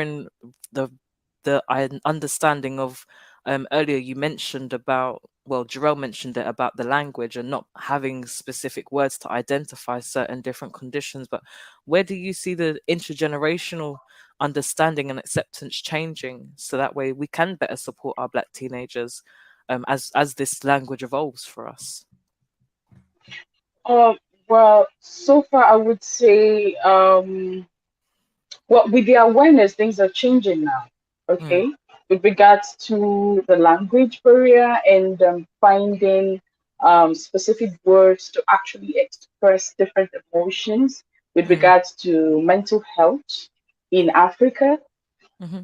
in the understanding of earlier you mentioned about, well, Jarell mentioned it about the language and not having specific words to identify certain different conditions, but where do you see the intergenerational understanding and acceptance changing so that way we can better support our Black teenagers as this language evolves for us? Um, well, so far I would say, well, with the awareness, things are changing now. Mm, Okay, with regards to the language barrier and finding specific words to actually express different emotions with mm, regards to mental health in Africa. mm-hmm,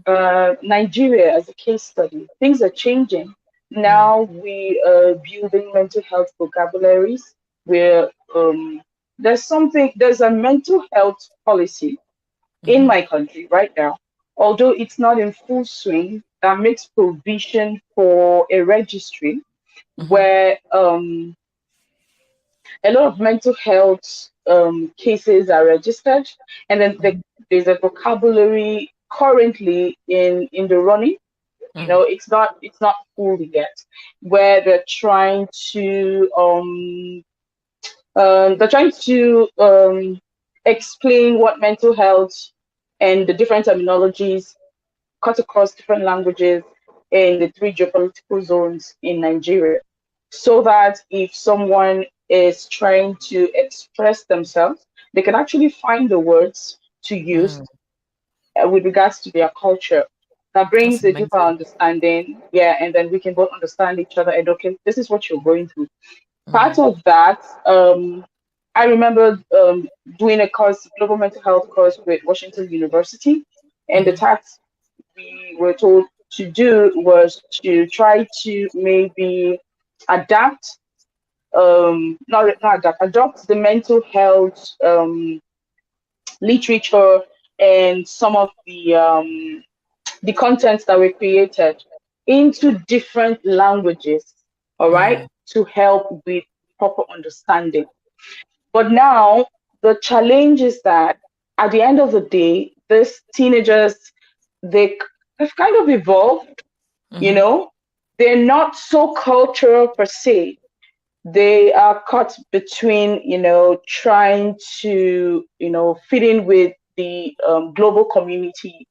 Nigeria, as a case study, things are changing. mm, Now we are building mental health vocabularies where there's a mental health policy in mm-hmm, my country right now, although it's not in full swing, that makes provision for a registry mm-hmm, where a lot of mental health cases are registered, and then mm-hmm, there's a vocabulary currently in the running. You mm, know, it's not full yet, where they're trying to explain what mental health and the different terminologies cut across different languages in the three geopolitical zones in Nigeria, so that if someone is trying to express themselves, they can actually find the words to use mm. with regards to their culture. That That's brings a deeper amazing. understanding, yeah, and then we can both understand each other. And okay, this is what you're going through. Part Mm, of that, I remember doing a course, global mental health course with Washington University, and the mm-hmm, task we were told to do was to try to maybe adapt, not adapt, adopt the mental health literature and some of the contents that were created into different languages, all right, mm, to help with proper understanding. But now the challenge is that at the end of the day, these teenagers, they've kind of evolved, you mm-hmm, know, they're not so cultural per se. They are caught between, trying to, fit in with the global community,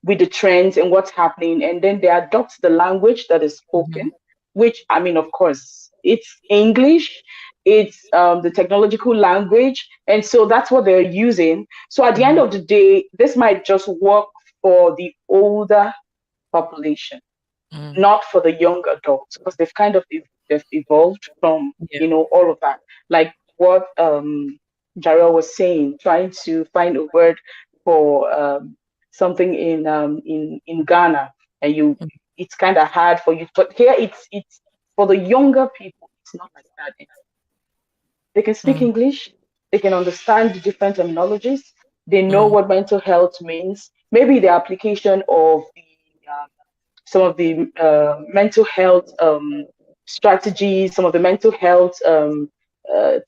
with the trends and what's happening, and then they adopt the language that is mm-hmm, spoken, which, I mean, of course, it's English, it's the technological language, and so that's what they're using. So at the end mm-hmm, of the day, this might just work for the older population, mm. not for the young adults, because they've kind of they've evolved from Yeah. all of that, like what Jarrell was saying, trying to find a word for something in Ghana, and it's kind of hard for you, but here it's for the younger people, it's not like that. They can speak Mm, English, they can understand the different terminologies, they know mm, what mental health means, maybe the application of some of the mental health strategies, some of the mental health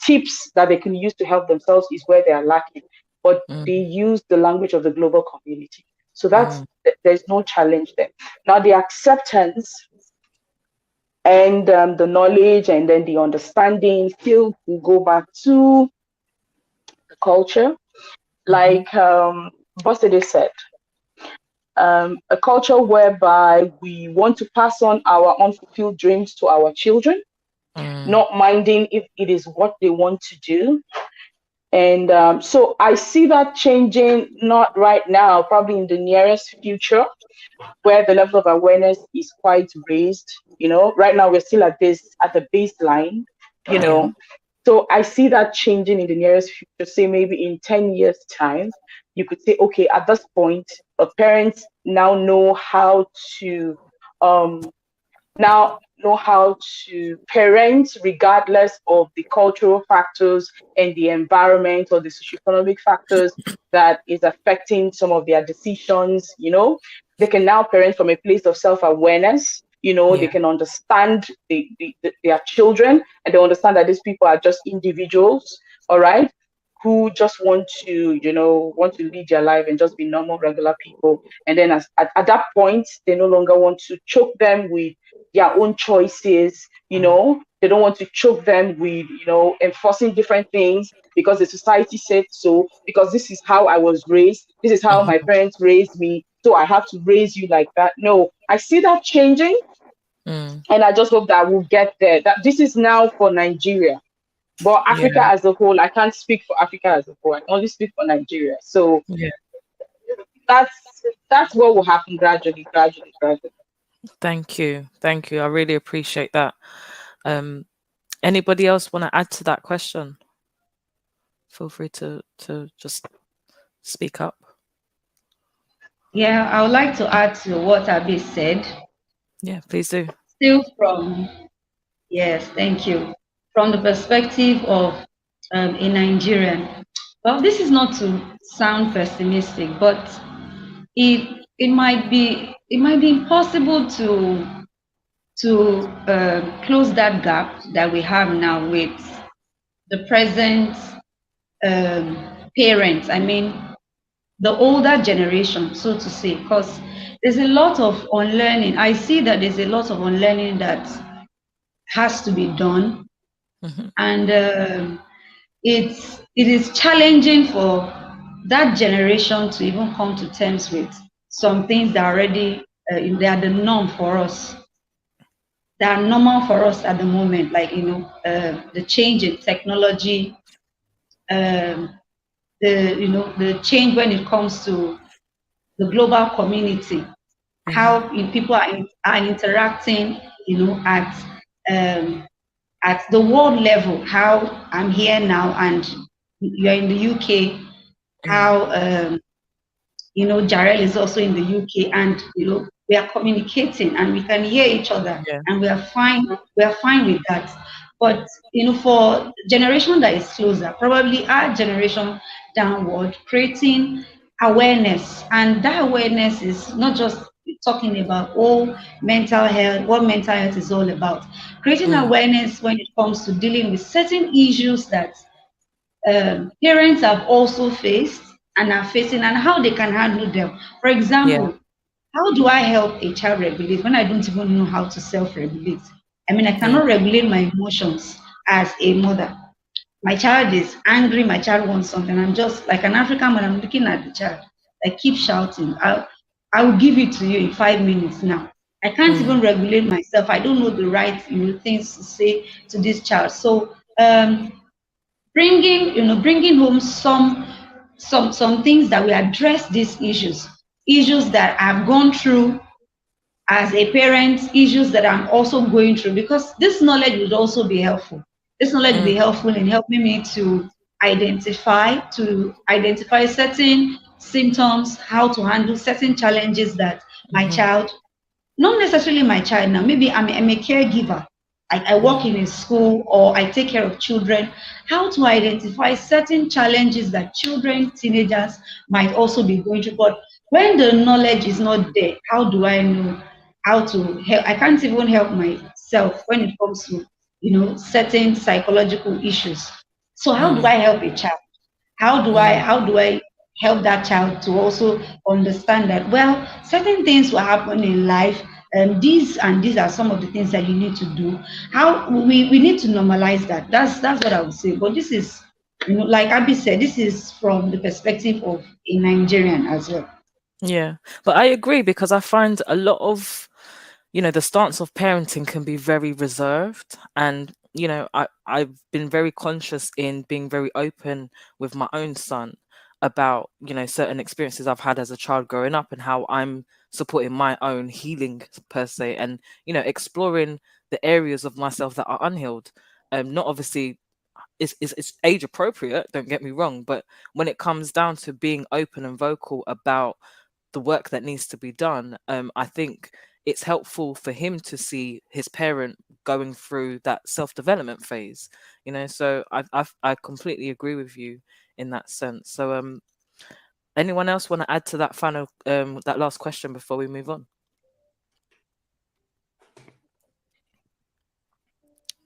tips that they can use to help themselves is where they are lacking. But they mm, use the language of the global community. So mm, there's no challenge there. Now, the acceptance and the knowledge and then the understanding still will go back to the culture. mm-hmm, Like Bosede said, a culture whereby we want to pass on our unfulfilled dreams to our children, mm, not minding if it is what they want to do. And so I see that changing, not right now, probably in the nearest future, where the level of awareness is quite raised. Right now we're still at the baseline, you yeah. know. So I see that changing in the nearest future, say maybe in 10 years' time. You could say, okay, at this point, parents now know how to um, parent regardless of the cultural factors and the environment or the socioeconomic factors that is affecting some of their decisions. They can now parent from a place of self-awareness. They Yeah. can understand their children, and they understand that these people are just individuals, all right, who just want to, want to lead their life and just be normal, regular people. And then at that point, they no longer want to choke them with their own choices. They don't want to choke them with, enforcing different things because the society said so, because this is how I was raised. This is how my parents raised me. So I have to raise you like that. No, I see that changing. And I just hope that we'll get there. That this is now for Nigeria. But Africa Yeah. as a whole, I can't speak for Africa as a whole. I can only speak for Nigeria. So Yeah. that's what will happen gradually, gradually, gradually. Thank you. Thank you. I really appreciate that. Anybody else want to add to that question? Feel free to just speak up. Yeah, I would like to add to what Abi said. Yeah, please do. Still yes, thank you. From the perspective of a Nigerian, well, this is not to sound pessimistic, but it might be impossible to close that gap that we have now with the present parents. I mean, the older generation, so to say, because there's a lot of unlearning. I see that there's a lot of unlearning that has to be done, and it is challenging for that generation to even come to terms with some things that are already they are the norm for us. They are normal for us at the moment, like the change in technology, um, the change when it comes to the global community, how people are interacting, at the world level. How I'm here now and you're in the UK. How Jarell is also in the UK, and we are communicating and we can hear each other, Yeah. and we are fine. We are fine with that. But for generation that is closer, probably our generation downward, creating awareness, and that awareness is not just talking about mental health, what mental health is all about. Creating awareness when it comes to dealing with certain issues that parents have also faced and are facing, and how they can handle them. For Yeah. example, how do I help a child regulate when I don't even know how to self-regulate? I mean, I Yeah. cannot regulate my emotions as a mother. My child is angry, my child wants something. I'm just like an African when I'm looking at the child. I keep shouting, I will give it to you in 5 minutes now. I can't even regulate myself. I don't know the right things to say to this child. So bringing home some things that will address these issues that I've gone through as a parent, issues that I'm also going through, because this knowledge would also be helpful. This knowledge will be helpful in helping me to identify certain symptoms, how to handle certain challenges that my child, not necessarily my child now, maybe I'm a caregiver. I work in a school or I take care of children, how to identify certain challenges that children, teenagers might also be going through. But when the knowledge is not there, how do I know how to help? I can't even help myself when it comes to, certain psychological issues. So how do I help a child? How do I help that child to also understand that, well, certain things will happen in life, and these are some of the things that you need to do. How we need to normalize that. That's what I would say. But this is, like Abby said, this is from the perspective of a Nigerian as well. Yeah, but I agree, because I find a lot of, the stance of parenting can be very reserved. And, I've been very conscious in being very open with my own son about, certain experiences I've had as a child growing up and how I'm supporting my own healing per se, and, exploring the areas of myself that are unhealed. Not obviously it's age appropriate, don't get me wrong, but when it comes down to being open and vocal about the work that needs to be done, I think it's helpful for him to see his parent going through that self-development phase. So I completely agree with you in that sense. So anyone else want to add to that final that last question before we move on?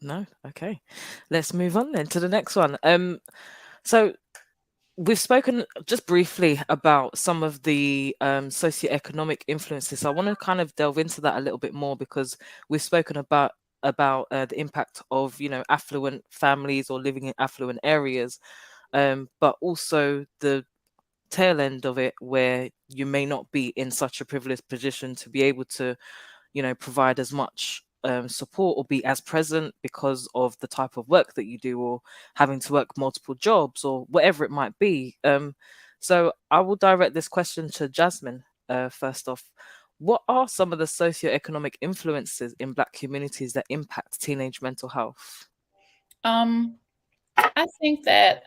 No? Okay, let's move on then to the next one. So we've spoken just briefly about some of the socioeconomic influences. So I want to kind of delve into that a little bit more, because we've spoken about the impact of, you know, affluent families or living in affluent areas, but also the tail end of it, where you may not be in such a privileged position to be able to, you know, provide as much support or be as present because of the type of work that you do, or having to work multiple jobs, or whatever it might be. So I will direct this question to Jasmine. First off, what are some of the socioeconomic influences in Black communities that impact teenage mental health? I think that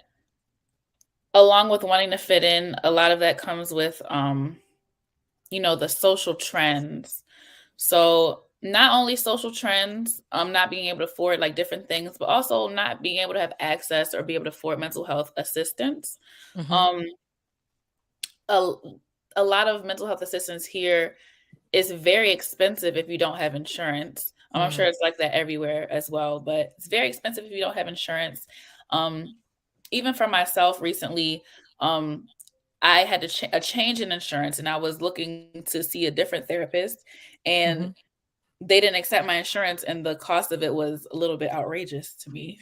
along with wanting to fit in, a lot of that comes with, you know, the social trends. So not only social trends, not being able to afford like different things, but also not being able to have access or be able to afford mental health assistance. Mm-hmm. A, a lot of mental health assistance here is very expensive if you don't have insurance. I'm sure it's like that everywhere as well, but it's very expensive if you don't have insurance. Even for myself recently, I had a change in insurance, and I was looking to see a different therapist, and they didn't accept my insurance, and the cost of it was a little bit outrageous to me.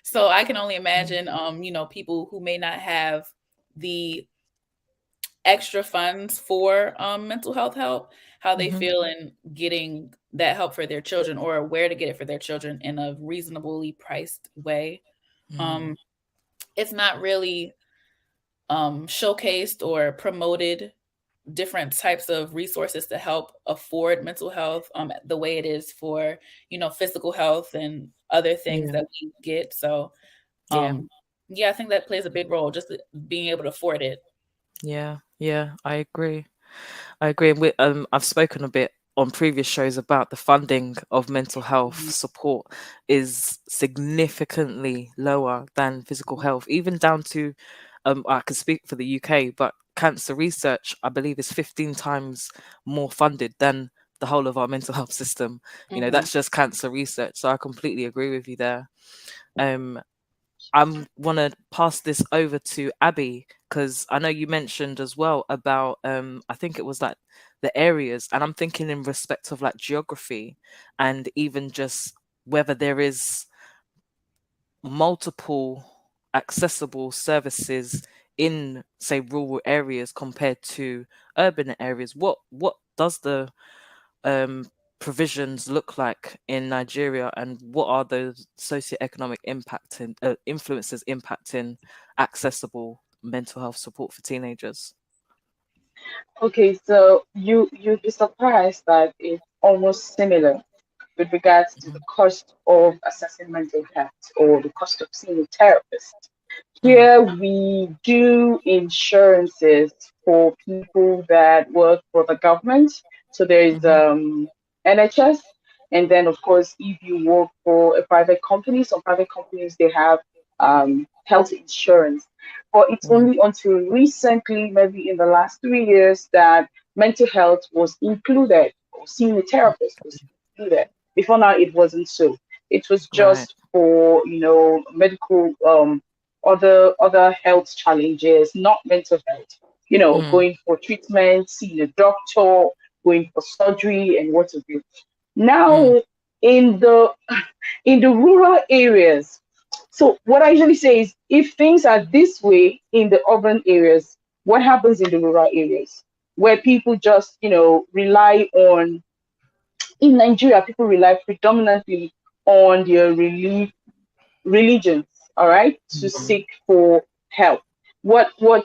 So I can only imagine, you know, people who may not have the extra funds for mental health help, how they feel in getting that help for their children, or where to get it for their children in a reasonably priced way. It's not really showcased or promoted different types of resources to help afford mental health the way it is for, you know, physical health and other things that we get. So yeah, I think that plays a big role, just being able to afford it. Yeah, I agree. I've spoken a bit on previous shows about the funding of mental health support is significantly lower than physical health, even down to, I can speak for the UK, but cancer research, I believe, is 15 times more funded than the whole of our mental health system. You know, that's just cancer research. So I completely agree with you there. I want to pass this over to Abby, because I know you mentioned as well about I think it was like the areas, and I'm thinking in respect of like geography, and even just whether there is multiple accessible services in, say, rural areas compared to urban areas. What does the provisions look like in Nigeria, and what are the socioeconomic influences impacting accessible mental health support for teenagers? Okay, so you'd be surprised that it's almost similar with regards to the cost of assessing mental health or the cost of seeing a therapist. Here we do insurances for people that work for the government. So there is NHS, and then of course if you work for a private company, some private companies they have health insurance. But it's only until recently, maybe in the last 3 years, that mental health was included, or seeing a therapist was included. Before now, it wasn't so. It was Right. just for, you know, medical other health challenges, not mental health. You know, going for treatment, seeing a doctor, going for surgery, and what have you. Now, in the in the rural areas, so what I usually say is, if things are this way in the urban areas, what happens in the rural areas where people just, you know, rely on, in Nigeria, people rely predominantly on their religions, all right, to seek for help. Whatever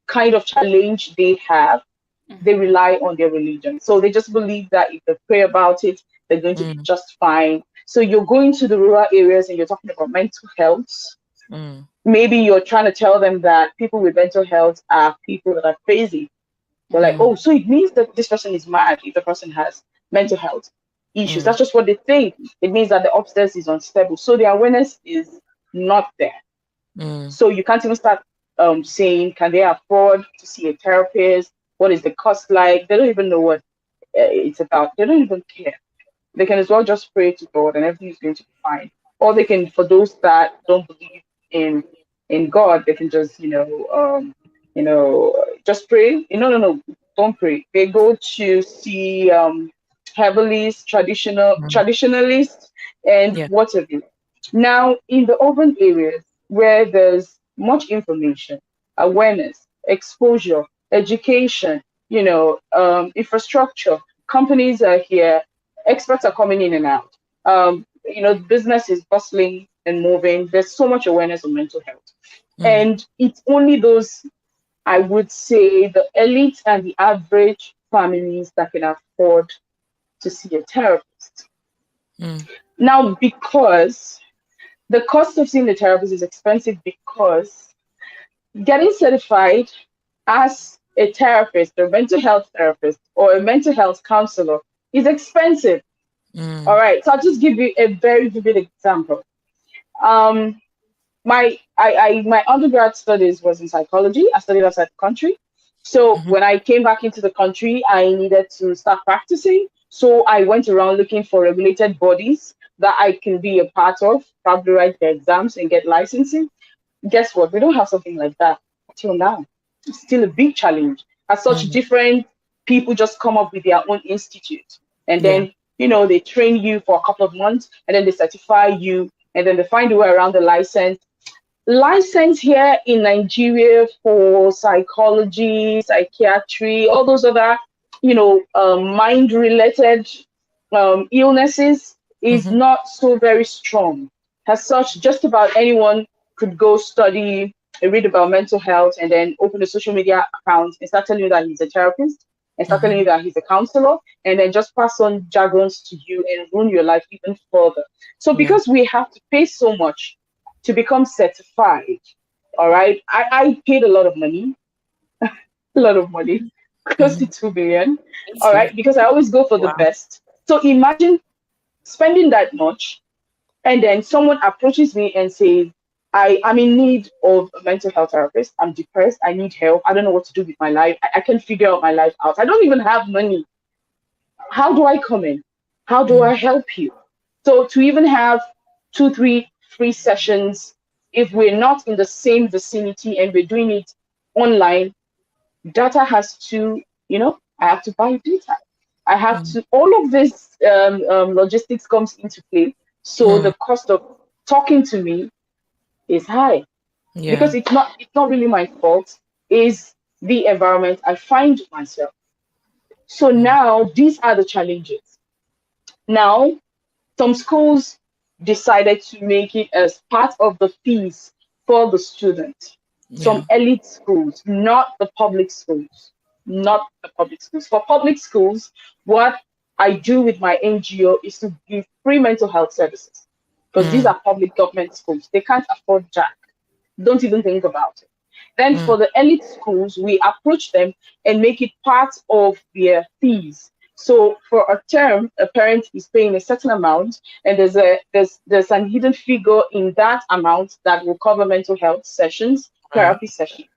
kind of challenge they have, they rely on their religion. So they just believe that if they pray about it, they're going to be just fine. So you're going to the rural areas and you're talking about mental health. Maybe you're trying to tell them that people with mental health are people that are crazy. They're like, oh, so it means that this person is mad if the person has mental health issues. That's just what they think. It means that the upstairs is unstable. So the awareness is not there. So you can't even start saying, can they afford to see a therapist? What is the cost like? They don't even know what it's about. They don't even care. They can as well just pray to God and everything is going to be fine. Or they can, for those that don't believe in in God, they can just, just pray. No, don't pray. They go to see herbalists, traditionalists, and Yeah. what have you. Now, in the urban areas where there's much information, awareness, exposure, education, infrastructure, companies are here, experts are coming in and out. Business is bustling and moving. There's so much awareness on mental health. And it's only those, I would say, the elite and the average families that can afford to see a therapist. Now, because the cost of seeing the therapist is expensive, because getting certified as a therapist, a mental health therapist, or a mental health counselor is expensive. All right, so I'll just give you a very vivid example. My undergrad studies was in psychology. I studied outside the country. So when I came back into the country, I needed to start practicing. So I went around looking for regulated bodies that I can be a part of, probably write the exams and get licensing. Guess what? We don't have something like that till now. It's still a big challenge. As such, different people just come up with their own institute. And then, they train you for a couple of months, and then they certify you, and then they find a way around the license. License here in Nigeria for psychology, psychiatry, all those other, mind-related illnesses is not so very strong. As such, just about anyone could go study, read about mental health, and then open a social media account and start telling you that he's a therapist, and start telling you that he's a counselor, and then just pass on jargons to you and ruin your life even further. So because we have to pay so much to become certified, all right, I paid a lot of money, close to 2 billion, all right, because I always go for the best. So imagine spending that much, and then someone approaches me and says, I'm in need of a mental health therapist. I'm depressed. I need help. I don't know what to do with my life. I can't figure out my life out. I don't even have money. How do I come in? How do I help you? So to even have 2, 3 free sessions, if we're not in the same vicinity and we're doing it online, data has to, I have to buy data. I have to, all of this logistics comes into play. So the cost of talking to me is high, because it's not really my fault. Is the environment I find myself. So now these are the challenges. Now, some schools decided to make it as part of the fees for the student. Some elite schools, not the public schools. For public schools, what I do with my NGO is to give free mental health services, because these are public government schools. They can't afford jack. Don't even think about it. Then for the elite schools, we approach them and make it part of their fees. So for a term, a parent is paying a certain amount, and there's a hidden figure in that amount that will cover mental health sessions, therapy sessions,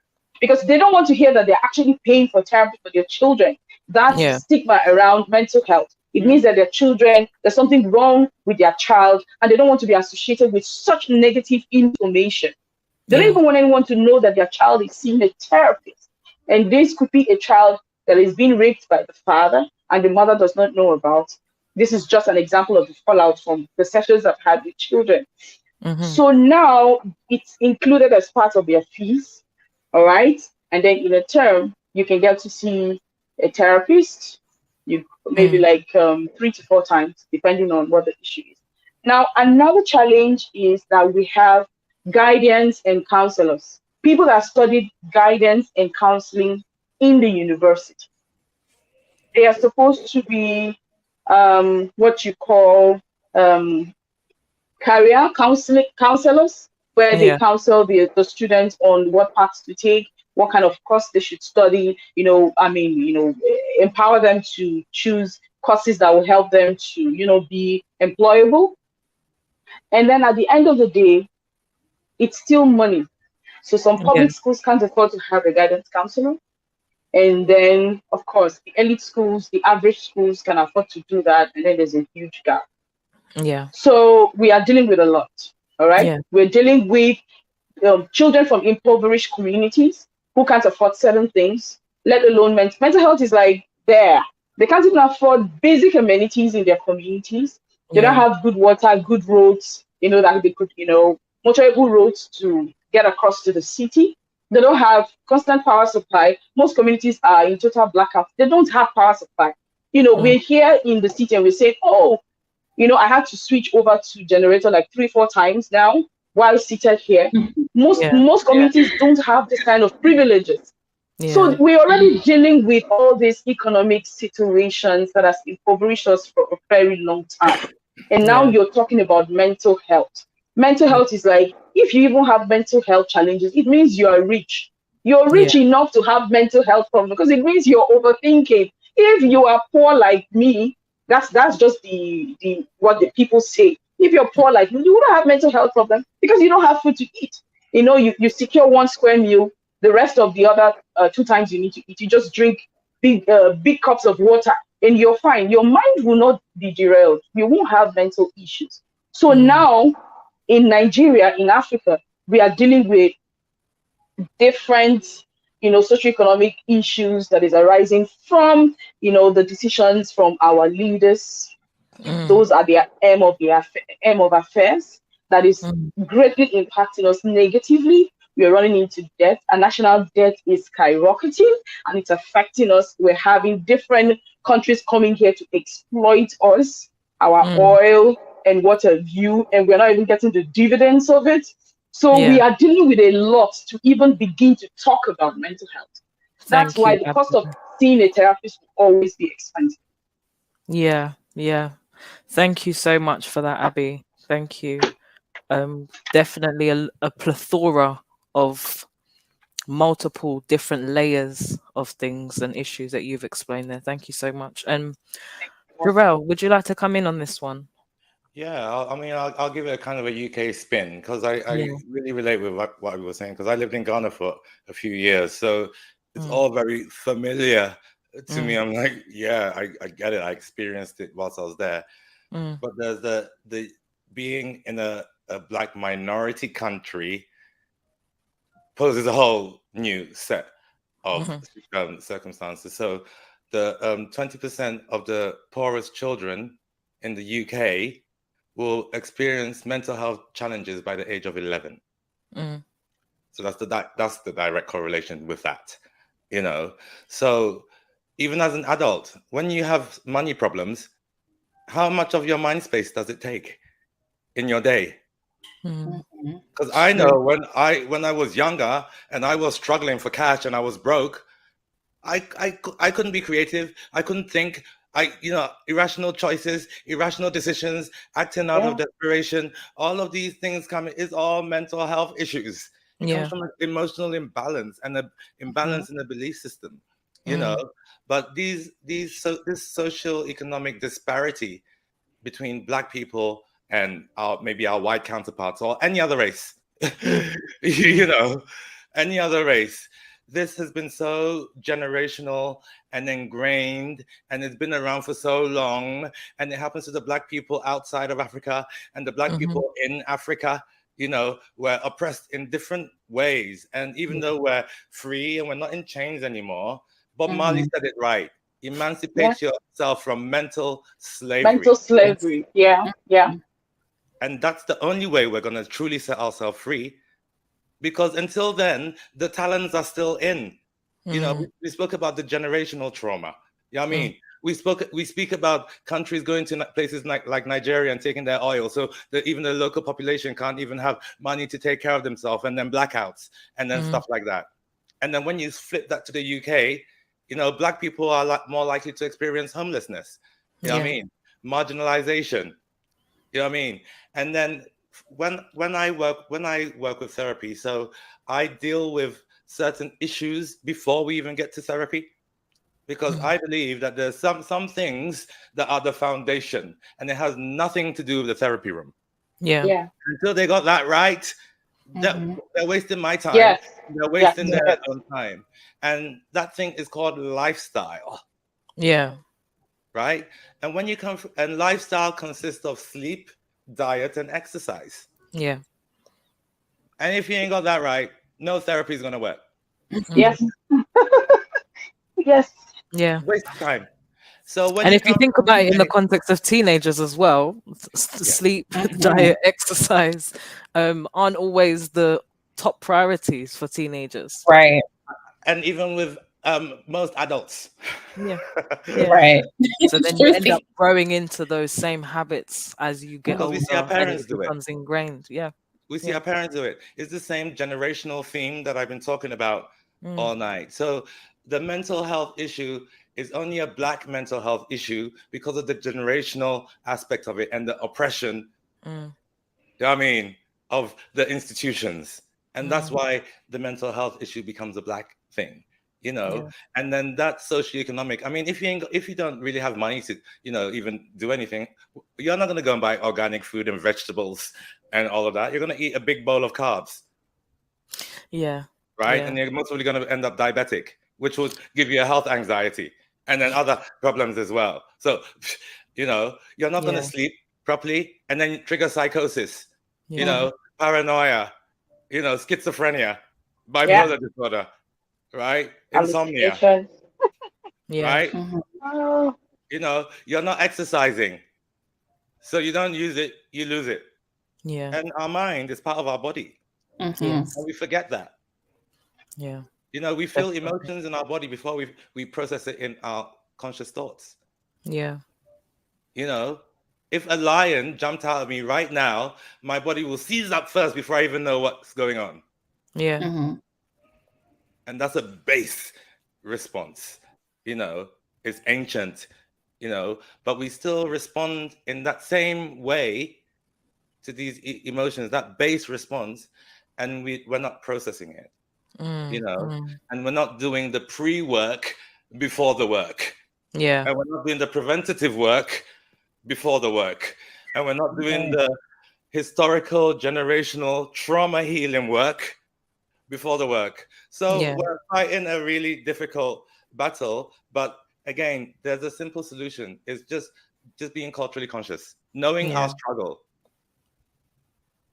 because they don't want to hear that they're actually paying for therapy for their children. That's stigma around mental health. It means that their children, there's something wrong with their child, and they don't want to be associated with such negative information. They don't even want anyone to know that their child is seeing a therapist. And this could be a child that is being raped by the father and the mother does not know about. This is just an example of the fallout from the sessions I've had with children. So now it's included as part of their fees, all right? And then in a term, you can get to see a therapist, you maybe like 3 to 4 times, depending on what the issue is. Now, another challenge is that we have guidance and counselors. People that studied guidance and counseling in the university. They are supposed to be what you call career counselors, where they counsel the students on what paths to take, what kind of course they should study, empower them to choose courses that will help them to, be employable. And then at the end of the day, it's still money. So some public schools can't afford to have a guidance counselor. And then, of course, the elite schools, the average schools can afford to do that. And then there's a huge gap. So we are dealing with a lot. All right. We're dealing with children from impoverished communities who can't afford certain things, let alone mental health is like there. They can't even afford basic amenities in their communities. They don't have good water, good roads, that they could, motorable roads to get across to the city. They don't have constant power supply. Most communities are in total blackout. They don't have power supply. We're here in the city and we say, oh, I had to switch over to generator like 3-4 times now while seated here. Most communities don't have this kind of privileges. So we're already dealing with all these economic situations that has impoverished us for a very long time. And now you're talking about mental health. Mental health is like, if you even have mental health challenges, it means you are rich. You're rich enough to have mental health problems because it means you're overthinking. If you are poor like me, that's just the what the people say. If you're poor like me, you wouldn't have mental health problems because you don't have food to eat. You secure 1 square meal. The rest of the other 2 times you need to eat, you just drink big cups of water and you're fine. Your mind will not be derailed. You won't have mental issues. So now in Nigeria, in Africa, we are dealing with different, socioeconomic issues that is arising from, the decisions from our leaders. Those are the aim of affairs that is greatly impacting us negatively. We're running into debt. Our national debt is skyrocketing and it's affecting us. We're having different countries coming here to exploit us, our oil and what have you, and we're not even getting the dividends of it. So we are dealing with a lot to even begin to talk about mental health. That's why the cost of seeing a therapist will always be expensive. Yeah. Thank you so much for that, Abby. Thank you. Definitely a plethora of multiple different layers of things and issues that you've explained there. Thank you so much. And Jarrell, would you like to come in on this one? Yeah, I'll give it a kind of a UK spin because I really relate with what we were saying because I lived in Ghana for a few years, so it's all very familiar to me. I'm like, I get it. I experienced it whilst I was there. But there's the being in a Black minority country poses a whole new set of circumstances. So the 20% of the poorest children in the UK will experience mental health challenges by the age of 11. So that's the direct correlation with that, So even as an adult, when you have money problems, how much of your mind space does it take in your day? Because I know when I was younger and I was struggling for cash and I was broke, I couldn't be creative. I couldn't think. Irrational choices, irrational decisions, acting out of desperation, all of these things is all mental health issues. It comes from an emotional imbalance and an imbalance in the belief system, But this social economic disparity between Black people and maybe our white counterparts or any other race, any other race. This has been so generational and ingrained, and it's been around for so long, and it happens to the Black people outside of Africa and the Black people in Africa. We're oppressed in different ways, and even though we're free and we're not in chains anymore, Bob Marley said it right: emancipate yourself from mental slavery. Mental slavery, yeah. And that's the only way we're going to truly set ourselves free. Because until then, the talents are still in. We spoke about the generational trauma. We speak about countries going to places like Nigeria and taking their oil, so that even the local population can't even have money to take care of themselves, and then blackouts, and then stuff like that. And then when you flip that to the UK, Black people are more likely to experience homelessness. Marginalization. And then when I work with therapy, so I deal with certain issues before we even get to therapy, because I believe that there's some things that are the foundation, and it has nothing to do with the therapy room. Until they got that right, they're wasting my time. They're wasting their own time, and that thing is called lifestyle. Right. And when you and lifestyle consists of sleep, diet, and exercise. And if you ain't got that right, no therapy is gonna work. Yes. Yes. Yeah. Waste of time. So when And you if you come think from about it in the UK context of teenagers as well, sleep, diet, exercise aren't always the top priorities for teenagers. Right. and even with most adults. Yeah. Yeah. Right. So then you end up growing into those same habits as you get Because we see our older, and parents it do it. becomes ingrained. Yeah. We see Yeah. our parents do it. It's the same generational theme that I've been talking about Mm. all night. So the mental health issue is only a Black mental health issue because of the generational aspect of it and the oppression, Mm. you know what I mean, of the institutions. And that's Mm. why the mental health issue becomes a Black thing, you know. Yeah. And then that socioeconomic, I mean, if you don't really have money to, you know, even do anything, you're not going to go and buy organic food and vegetables and all of that. You're going to eat a big bowl of carbs, Yeah. right? Yeah. And you're most probably going to end up diabetic, which would give you a health anxiety and then other problems as well. So, you know, you're not going Yeah. to sleep properly and then trigger psychosis, you Yeah. know, paranoia, you know, schizophrenia, bipolar disorder, right? Insomnia, Hallucinations. Yeah. right? Mhm. Oh, You know, you're not exercising. So you don't use it, you lose it. Yeah. And our mind is part of our body. Mhm. Yes. And we forget that. Yeah. You know, we feel Definitely. emotions in our body before we process it in our conscious thoughts. Yeah. You know, if a lion jumped out at me right now, my body will seize up first before I even know what's going on. Yeah. Mhm. And that's a base response. You know, it's ancient, you know, but we still respond in that same way to these emotions, that base response, and we're not processing it, you Mm. know, Mm. and we're not doing the pre-work before the work, Yeah. and we're not doing the preventative work before the work, and we're not doing the historical generational trauma healing work before the work. So Yeah. we're fighting a really difficult battle, but again, there's a simple solution. It's just being culturally conscious, knowing our Yeah. struggle.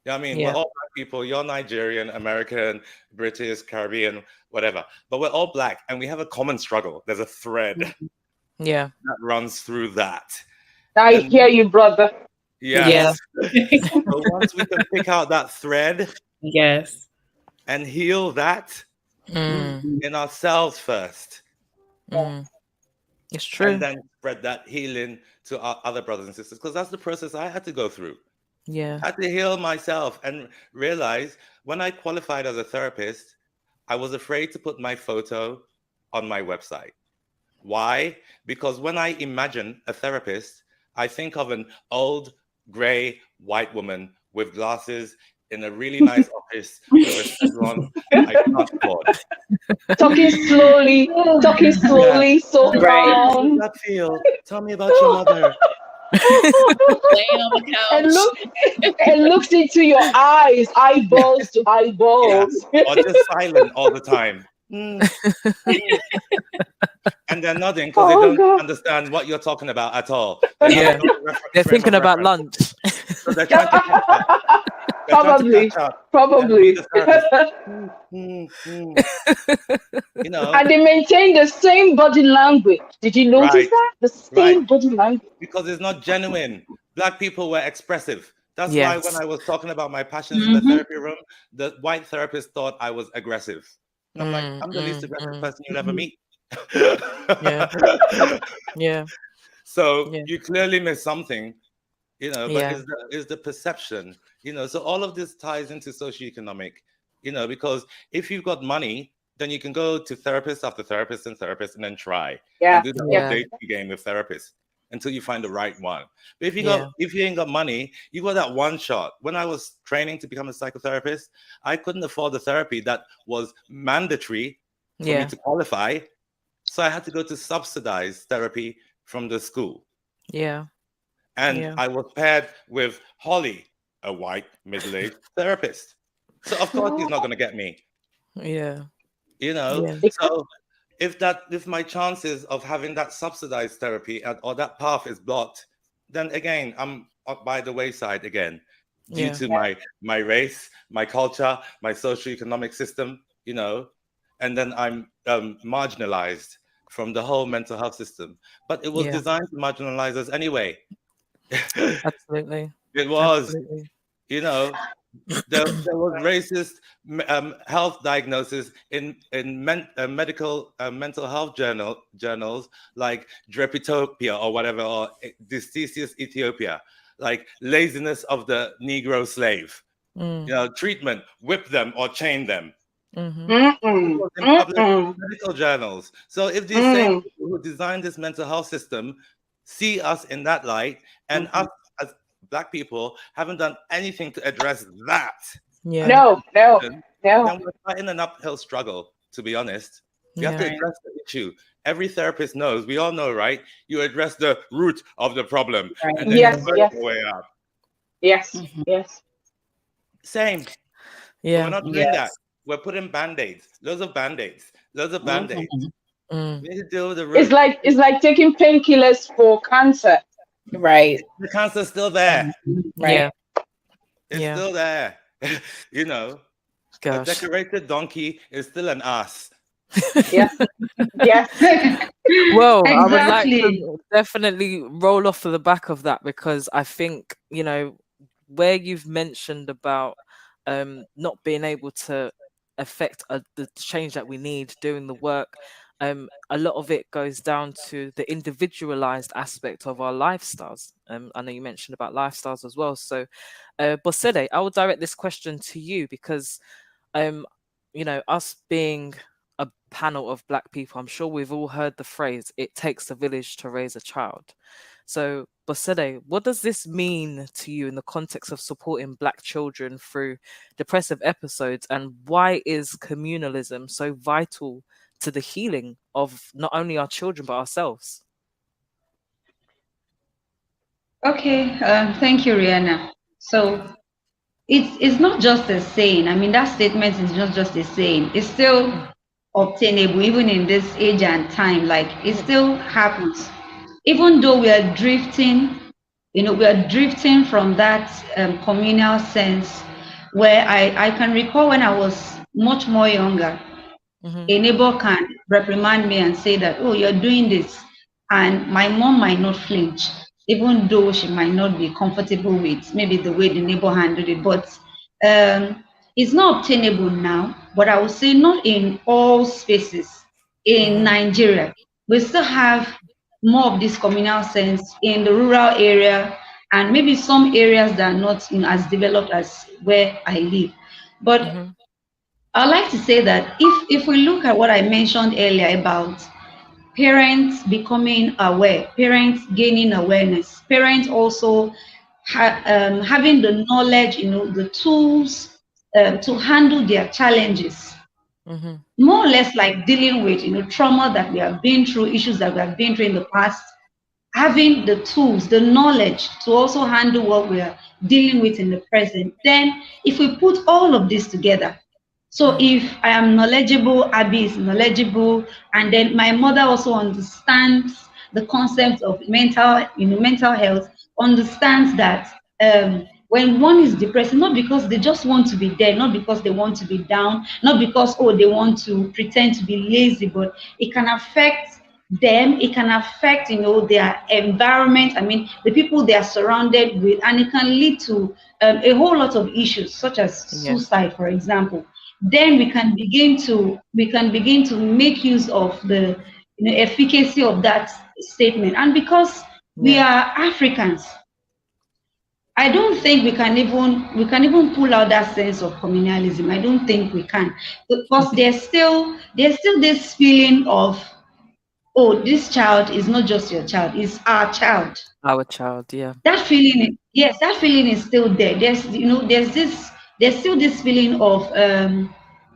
Yeah, I mean, we're Yeah. all Black people. You're Nigerian, American, British, Caribbean, whatever. But we're all Black, and we have a common struggle. There's a thread Yeah. that runs through that. I And hear you, brother. yes. So once we can pick out that thread Yes. and heal that Mm. in ourselves first, Mm. It's true. and then spread that healing to our other brothers and sisters, because that's the process I had to go through. Yeah. I had to heal myself and realize when I qualified as a therapist, I was afraid to put my photo on my website. Why? Because when I imagine a therapist, I think of an old, gray, white woman with glasses in a really nice office with a chevron I can't afford. Talking slowly, so Right. How calm. does that feel? Tell me about your mother. Laying on the couch. and looks into your eyes, eyeballs to eyeballs. Or just silent all the time. Mm. And they're nodding because Oh, they don't God. understand what you're talking about at all. Yeah. They're frame thinking of about reference. lunch. So they're trying to catch up. They're trying to catch up and be the therapist. You know, And they maintain the same body language. Did you notice Right. that? The same body language. because it's not genuine. Black people were expressive. That's why Yes. when I was talking about my passions in the therapy room, the white therapist thought I was aggressive. And I'm like, I'm the least aggressive person you'll ever meet. Yeah. Yeah. So Yeah. you clearly missed something, you know, but Yeah. is the perception, you know. So all of this ties into socioeconomic, you know, because if you've got money, then you can go to therapist after therapist and therapist and then try Yeah. and do the whole Yeah. dating game with therapists until you find the right one. But if you Yeah. got if you ain't got money, you got that one shot. When I was training to become a psychotherapist, I couldn't afford the therapy that was mandatory for me Yeah. to qualify. So I had to go to subsidized therapy from the school. Yeah. And Yeah. I was paired with Holly, a white middle-aged therapist. So of course he's not going to get me, Yeah. you know. Yeah. So if my chances of having that subsidized therapy or that path is blocked, then again I'm up by the wayside again. due to my race, my culture, my socio-economic system, you know, and then I'm marginalized from the whole mental health system. But it was designed to marginalize us anyway. Absolutely. It was, Absolutely. you know, there was racist health diagnosis in medical mental health journals like Drepitopia or whatever, or Dysthesis Ethiopia, like laziness of the Negro slave. You know, treatment, whip them or chain them. In public medical journals. So if these same people who designed this mental health system see us in that light, and us as Black people haven't done anything to address that, No. then we're fighting an uphill struggle, to be honest. We have to address the issue. Every therapist knows, we all know, right? You address the root of the problem, and then you work your way up. Yes. Same. Yeah. But we're not doing that. We're putting band-aids, loads of band-aids. We need to deal with the root. It's like taking painkillers for cancer. Right. The cancer's still there. Right. It's still there. You know, Gosh. a decorated donkey is still an ass. Yes. Well, Exactly. I would like to definitely roll off of the back of that, because I think, you know, where you've mentioned about not being able to affect the change that we need doing the work, a lot of it goes down to the individualized aspect of our lifestyles. I know you mentioned about lifestyles as well. So, Bosede, I will direct this question to you because, you know, us being a panel of Black people, I'm sure we've all heard the phrase, it takes a village to raise a child. So, Bosede, what does this mean to you in the context of supporting Black children through depressive episodes, and why is communalism so vital to the healing of not only our children but ourselves? Okay, thank you, Rihanna. So it's not just a saying. I mean, that statement is not just a saying. It's still obtainable even in this age and time. Like, it still happens. Even though we are drifting, you know, we are drifting from that communal sense, where I can recall when I was much more younger, a neighbor can reprimand me and say that, oh, you're doing this. And my mom might not flinch, even though she might not be comfortable with maybe the way the neighbor handled it. But it's not obtainable now, but I would say not in all spaces. In Nigeria, we still have more of this communal sense in the rural area, and maybe some areas that are not as developed as where I live. But I'd like to say that if we look at what I mentioned earlier about parents becoming aware, parents gaining awareness, parents also having the knowledge, you know, the tools to handle their challenges, more or less like dealing with, you know, trauma that we have been through, issues that we have been through in the past, having the tools, the knowledge to also handle what we are dealing with in the present. Then if we put all of this together, so if I am knowledgeable, Abby is knowledgeable, and then my mother also understands the concept of mental health, understands that when one is depressed, not because they just want to be there, not because they want to be down, not because, oh, they want to pretend to be lazy, but it can affect them, it can affect, you know, their environment, I mean, the people they are surrounded with, and it can lead to a whole lot of issues, such as suicide, for example. Then we can begin to make use of the, you know, efficacy of that statement. And because we are Africans, I don't think we can even pull out that sense of communalism. I don't think we can, because there's still this feeling of, oh, this child is not just your child, it's our child. Our child, yeah. That feeling, yes, that feeling is still there. There's still this feeling of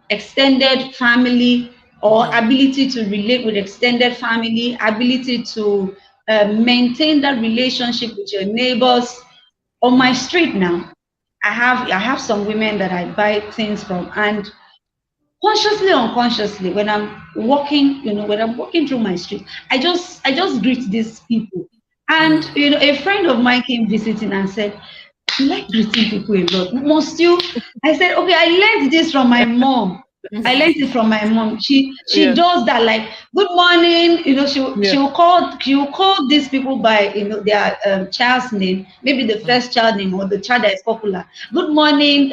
extended family, or ability to relate with extended family, ability to maintain that relationship with your neighbors. On my street now, I have some women that I buy things from, and consciously, unconsciously, when I'm walking, you know, when I'm walking through my street, I just greet these people. And you know, a friend of mine came visiting and said, You like greeting people a lot. Must you? I said, okay, I learned this from my mom. I learned it from my mom. She Yeah. does that, like, good morning. You know, she will call these people by, you know, their child's name, maybe the first child name or the child that is popular. Good morning,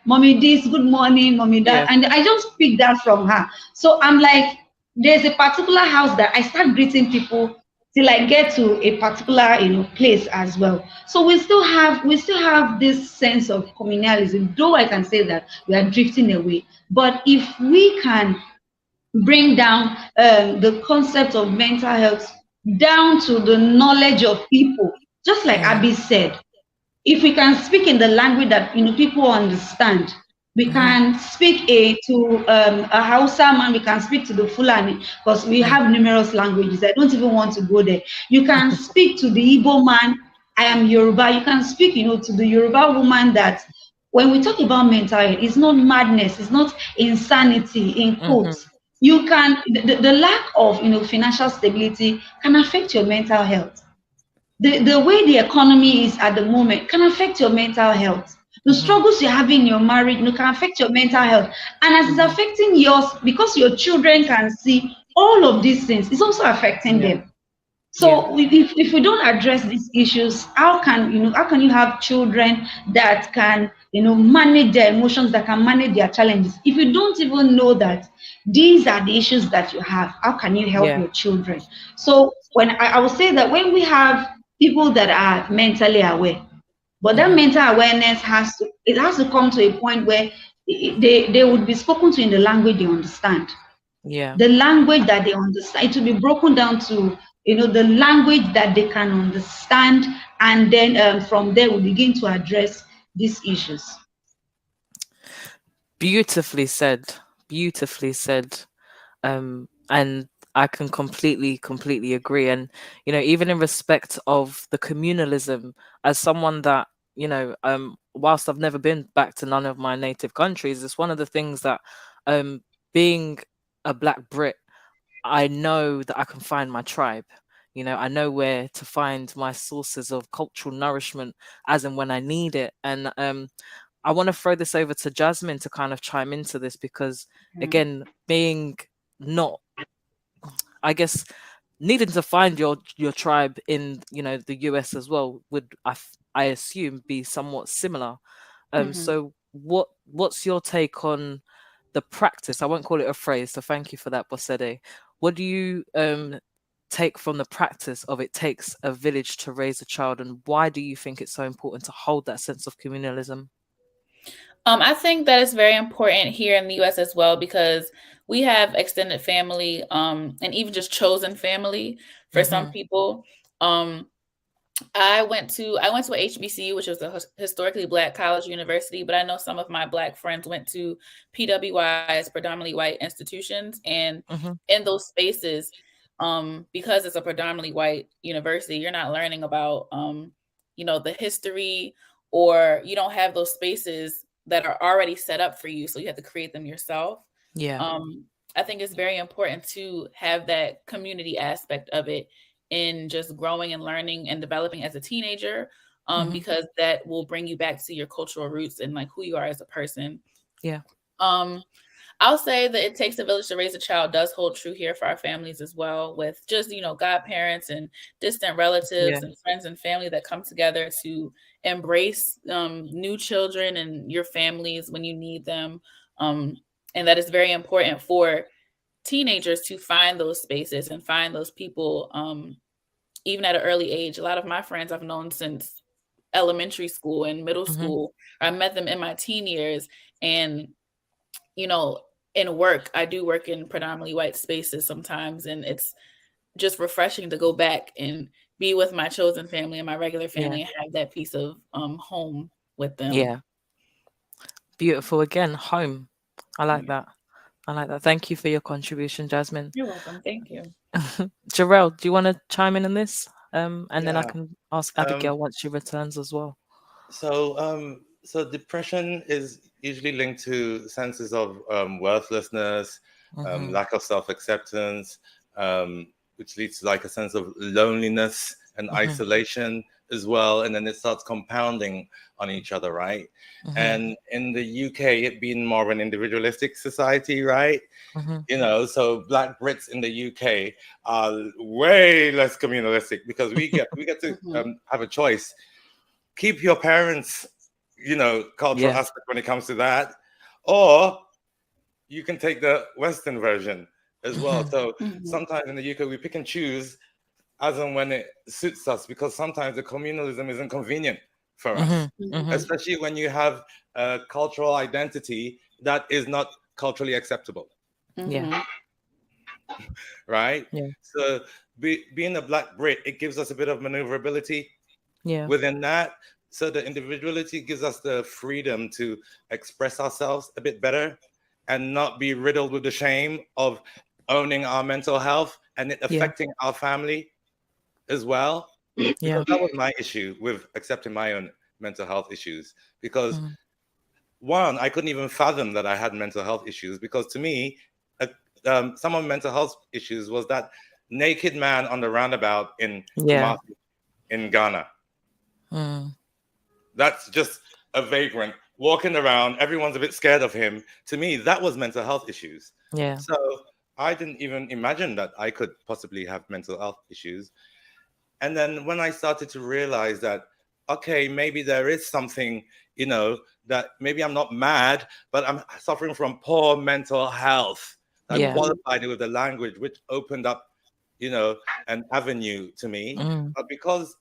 mommy this. Good morning, mommy that. Yeah. And I just picked that from her. So I'm like, there's a particular house that I start greeting people till I get to a particular, you know, place as well. So we still have this sense of communalism, though I can say that we are drifting away. But if we can bring down the concept of mental health down to the knowledge of people, just like Abby said, if we can speak in the language that, you know, people understand, we can speak to a Hausa man, we can speak to the Fulani, because we have numerous languages. I don't even want to go there. You can speak to the Igbo man. I am Yoruba. You can speak, you know, to the Yoruba woman. That when we talk about mental health, it's not madness, it's not insanity in quotes. You can the lack of, you know, financial stability can affect your mental health. The way the economy is at the moment can affect your mental health. The struggles you're having in your marriage, you know, can affect your mental health. And as it's affecting yours, because your children can see all of these things, it's also affecting them. So if we don't address these issues, how can you have children that can, you know, manage their emotions, that can manage their challenges? If you don't even know that these are the issues that you have, how can you help your children? So when I would say that when we have people that are mentally aware, but that mental awareness has to come to a point where they would be spoken to in the language they understand. The language that they understand, it will be broken down to, you know, the language that they can understand, and then from there we begin to address these issues. Beautifully said. Beautifully said. And I can completely agree. And, you know, even in respect of the communalism, as someone that, you know, whilst I've never been back to none of my native countries, it's one of the things that, being a Black Brit, I know that I can find my tribe. You know, I know where to find my sources of cultural nourishment as and when I need it. And I want to throw this over to Jasmine to kind of chime into this, because again, being not, I guess, needing to find your tribe in, you know, the US as well would, I assume, be somewhat similar. So what's your take on the practice? I won't call it a phrase, so thank you for that, Bosede. What do you take from the practice of it takes a village to raise a child, and why do you think it's so important to hold that sense of communalism? I think that it's very important here in the US as well, because we have extended family, and even just chosen family for some people. I went to a HBCU, which was a historically Black college university, but I know some of my Black friends went to PWIs, predominantly white institutions, and in those spaces, because it's a predominantly white university, you're not learning about, you know, the history, or you don't have those spaces that are already set up for you, so you have to create them yourself. I think it's very important to have that community aspect of it in just growing and learning and developing as a teenager, because that will bring you back to your cultural roots and like who you are as a person. I'll say that it takes a village to raise a child does hold true here for our families as well, with just, you know, godparents and distant relatives and friends and family that come together to embrace new children and your families when you need them. And that is very important for teenagers to find those spaces and find those people, even at an early age. A lot of my friends I've known since elementary school and middle school. I met them in my teen years. And, you know, in work, I do work in predominantly white spaces sometimes, and it's just refreshing to go back and be with my chosen family and my regular family and have that piece of home with them. Beautiful. Again, home. I like that. Thank you for your contribution, Jasmine. You're welcome. Thank you. Jarrell, do you want to chime in on this? And then I can ask Abigail once she returns as well. So depression is usually linked to senses of worthlessness, lack of self-acceptance, which leads to like a sense of loneliness and isolation as well, and then it starts compounding on each other, right? And in the UK, it being more of an individualistic society, right? You know, so Black Brits in the UK are way less communalistic because we get to have a choice. Keep your parents, you know, cultural aspect when it comes to that, or you can take the Western version as well. So sometimes in the UK, we pick and choose as and when it suits us, because sometimes the communalism isn't convenient for us, especially when you have a cultural identity that is not culturally acceptable. Right? So being a Black Brit, it gives us a bit of maneuverability within that. So the individuality gives us the freedom to express ourselves a bit better and not be riddled with the shame of owning our mental health and it affecting our family as well. Because that was my issue with accepting my own mental health issues. Because one, I couldn't even fathom that I had mental health issues, because to me, some of mental health issues was that naked man on the roundabout in Kumasi, in Ghana. That's just a vagrant walking around. Everyone's a bit scared of him. To me, that was mental health issues. So I didn't even imagine that I could possibly have mental health issues. And then when I started to realize that, okay, maybe there is something, you know, that maybe I'm not mad, but I'm suffering from poor mental health. I qualified it with the language, which opened up, you know, an avenue to me. But because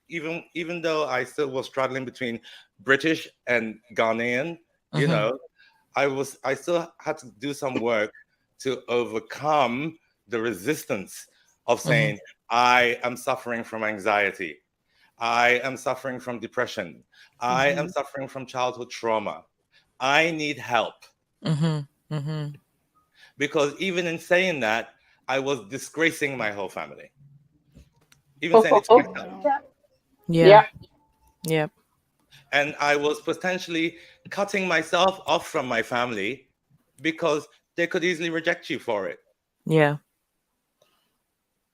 even though I still was straddling between British and Ghanaian, you know, I still had to do some work to overcome the resistance of saying, I am suffering from anxiety. I am suffering from depression. I am suffering from childhood trauma. I need help. Because even in saying that, I was disgracing my whole family. Even saying it to myself. And I was potentially cutting myself off from my family because they could easily reject you for it.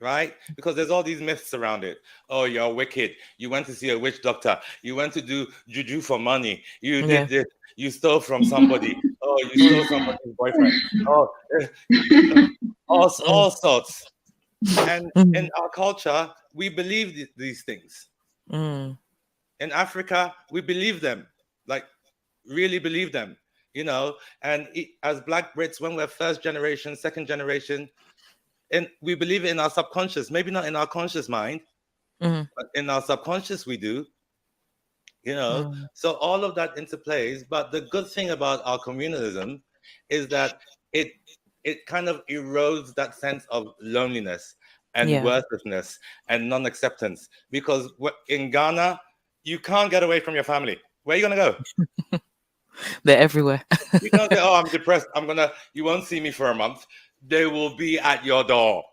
Right? Because there's all these myths around it. Oh, you're wicked. You went to see a witch doctor. You went to do juju for money. You did this. You stole from somebody. Oh, you stole somebody's boyfriend. Oh, all sorts. And in our culture, we believe these things. In Africa, we believe them, like really believe them, you know. And as Black Brits, when we're first generation, second generation, and we believe it in our subconscious, maybe not in our conscious mind, but in our subconscious we do, you know. So all of that interplays. But the good thing about our communalism is that it kind of erodes that sense of loneliness and worthlessness and non-acceptance. Because in Ghana, you can't get away from your family. Where are you gonna go? They're everywhere. You can't say, oh, I'm depressed. You won't see me for a month. They will be at your door.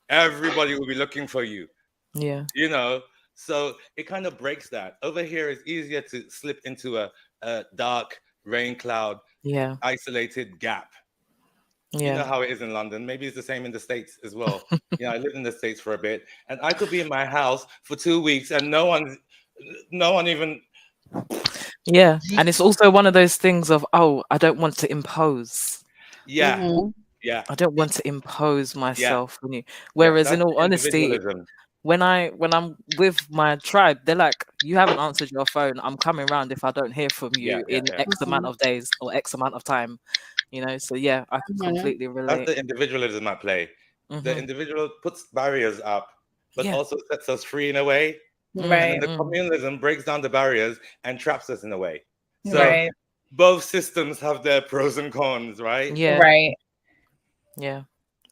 Everybody will be looking for you. You know, so it kind of breaks that. Over here, it's easier to slip into a dark rain cloud, isolated gap. You know how it is in London. Maybe it's the same in the States as well. You know, I lived in the States for a bit, and I could be in my house for 2 weeks and no one even. And it's also one of those things of, oh, I don't want to impose. I don't want to impose myself on you. Whereas in all honesty, when I'm with my tribe, they're like, you haven't answered your phone. I'm coming round if I don't hear from you in X amount of days or X amount of time. You know, so I can completely relate. That's the individualism at play. The individual puts barriers up, but also sets us free in a way. And the communalism breaks down the barriers and traps us in a way. So both systems have their pros and cons, right?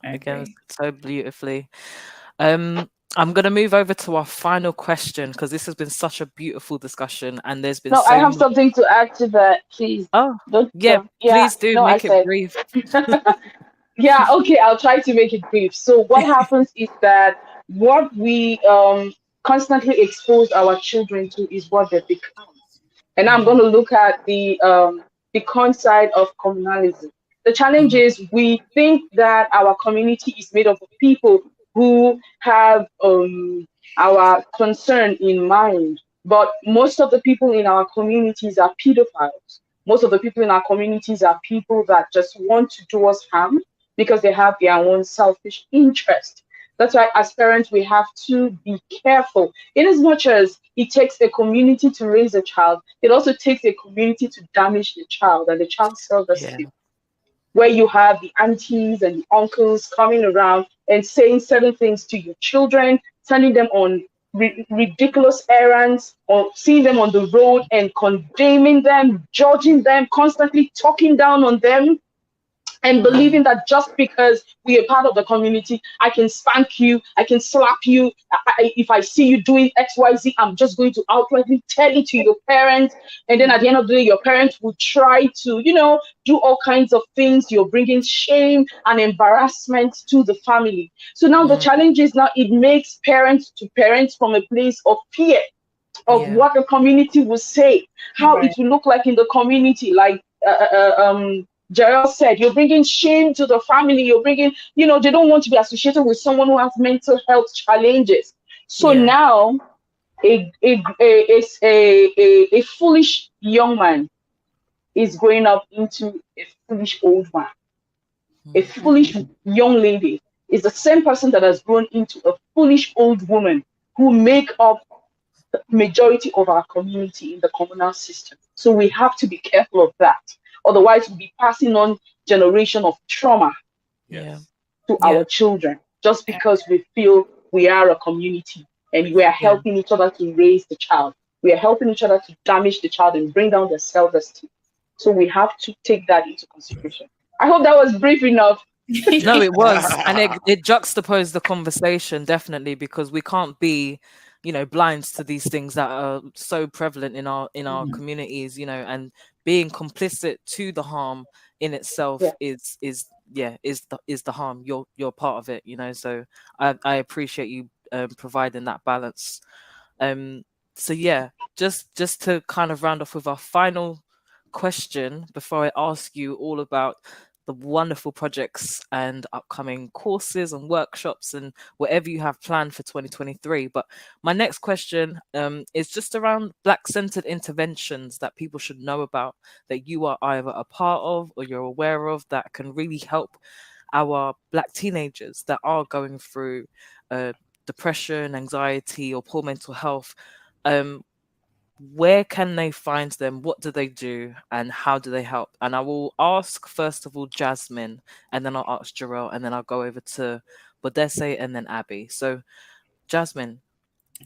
Again, so beautifully. I'm going to move over to our final question, because this has been such a beautiful discussion, and there's been I have something to add to that, please. Please do make it brief. Okay, I'll try to make it brief. So what happens is that what we constantly expose our children to is what they become. And I'm going to look at the con side of communalism. The challenge is we think that our community is made up of people who have our concern in mind. But most of the people in our communities are pedophiles. Most of the people in our communities are people that just want to do us harm because they have their own selfish interest. That's why, as parents, we have to be careful. In as much as it takes a community to raise a child, it also takes a community to damage the child and the child's self-esteem. Where you have the aunties and the uncles coming around and saying certain things to your children, sending them on ridiculous errands, or seeing them on the road and condemning them, judging them, constantly talking down on them, and believing that just because we are part of the community, I can spank you, I can slap you. If I see you doing XYZ, I'm just going to outrightly tell it to your parents. And then at the end of the day, your parents will try to, do all kinds of things. You're bringing shame and embarrassment to the family. So now the challenge is now it makes parents to parents from a place of fear of what the community will say, how it will look like in the community. Like, Jarrell said, you're bringing shame to the family. You're bringing, they don't want to be associated with someone who has mental health challenges. So now, a foolish young man is growing up into a foolish old man. A foolish young lady is the same person that has grown into a foolish old woman who make up the majority of our community in the communal system. So we have to be careful of that. Otherwise, we'll be passing on generation of trauma to our children just because we feel we are a community and we are helping each other to raise the child. We are helping each other to damage the child and bring down their self-esteem. So we have to take that into consideration. I hope that was brief enough. No, it was. And it juxtaposed the conversation, definitely, because we can't be blind to these things that are so prevalent in our communities, and being complicit to the harm in itself is the harm. You're part of it, so I appreciate you providing that balance. So just to kind of round off with our final question before I ask you all about the wonderful projects and upcoming courses and workshops and whatever you have planned for 2023. But my next question is just around Black-centered interventions that people should know about, that you are either a part of or you're aware of, that can really help our Black teenagers that are going through depression, anxiety, or poor mental health. Where can they find them? What do they do? And how do they help? And I will ask, first of all, Jasmine, and then I'll ask Jarrell, and then I'll go over to Bodese and then Abby. So, Jasmine.